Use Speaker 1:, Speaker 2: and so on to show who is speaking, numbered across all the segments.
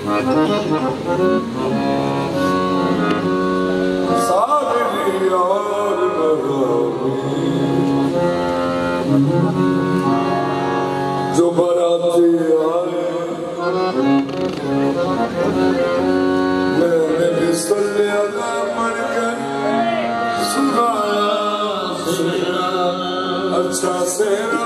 Speaker 1: जो बराती आए मैंने भी सल्ले अला पढ़ कर सुनाया अच्छा सेरा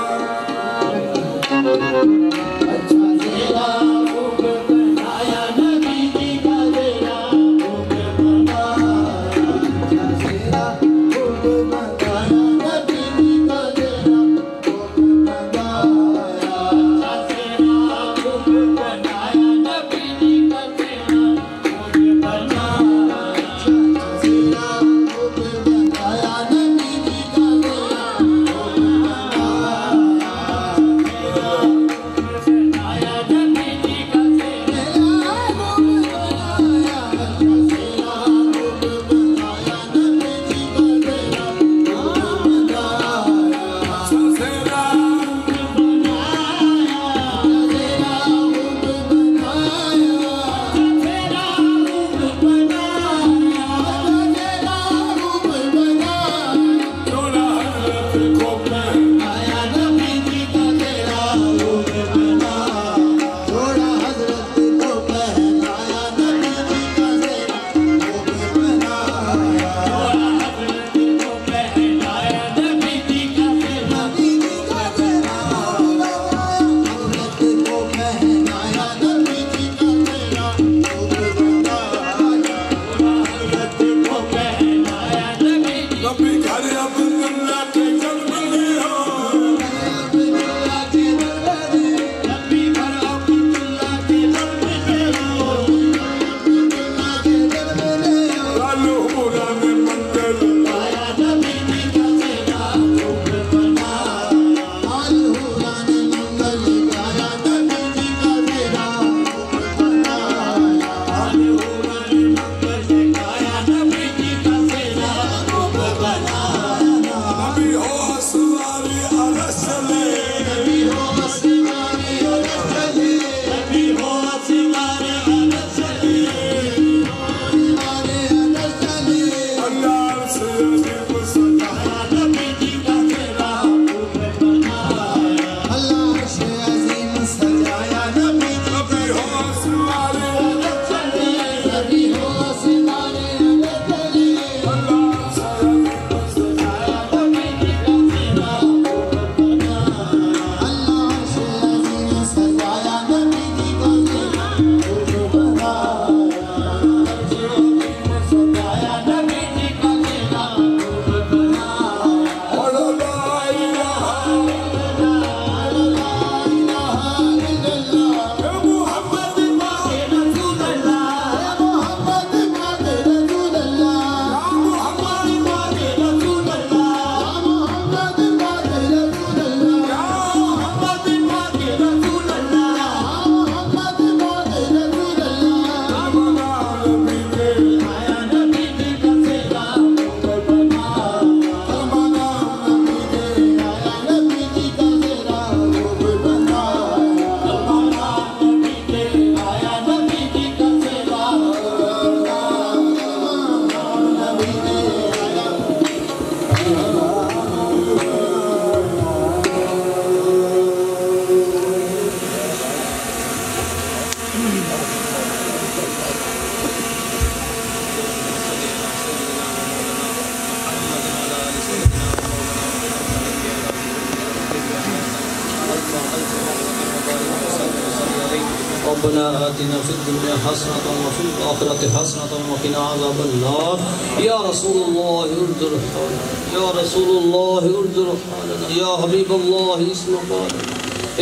Speaker 2: रब्बना आतिना फिद दुनिया हसनतन व फिल आखिरति हसनतन व क़िना अज़ाबन्नार। या रसूलुल्लाह उर्जुर हालना, या रसूलुल्लाह उर्जुर हालना, या हबीबल्लाह इस्मा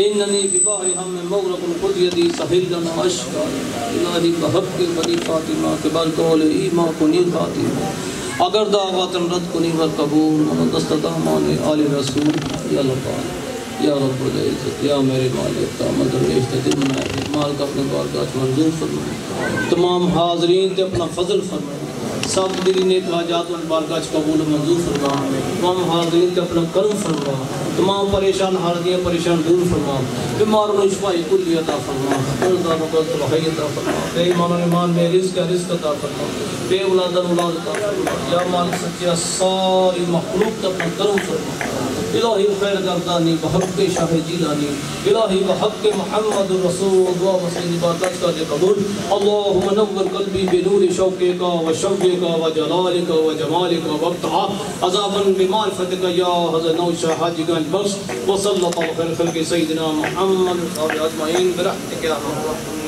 Speaker 2: इन्ननी बिबाहि हम मग़रक़ुन ख़ुद यदी सहिल लना अश्का इलाही बहक़्क़ि बनी फ़ातिमा के बरकौल ईमा कुनी फ़ातिमा अगर दावतन रद कुनी व कबूल व दस्तदामान आले रसूल। या अल्लाह या रब्बुल इज़्ज़त या मेरे मालिक तामद इज़्ज़त माल का अपने बारगाह मंजूर फरमाए। तमाम हाज़रीन ते अपना फ़ज़ल फरमाए, सब दिली नेक हाजात बारगाह कबूल मंजूर फरमाए। तमाम हाज़रीन ते अपना करम फरमाए। तमाम परेशान हालतियाँ परेशान दूर फरमा, बीमारों को शिफाए कुल्ली अता फरमा, कर्ज़दारों को तबाही अता फरमा, बेईमानों ईमान में रिज़्क़ अता फरमा, बेऔलादन औलाद अता फरमा। या मालिक सच्चा सारी मखलूक तक अपना करम फरमा। इलाही खैर गर्दानी बहक़ शाह जीलानी, इलाही बहक़ मुहम्मद रसूल दुआ वसील इबादत का दे कबूल। अल्लाहुम्मा नव्विर क़ल्बी बिनूरि शौक़िका व शव्क़िका व जलालिका व जमालिका वक़्तहा अज़ाबन बिमारिफ़तिका या हज़रत नौशाह हाजिगंज बख्श। व सल्लल्लाहु अलैहि व सल्लम सय्यिदना मुहम्मद व अजमईन बिरहमतिका या अर्हमर राहिमीन।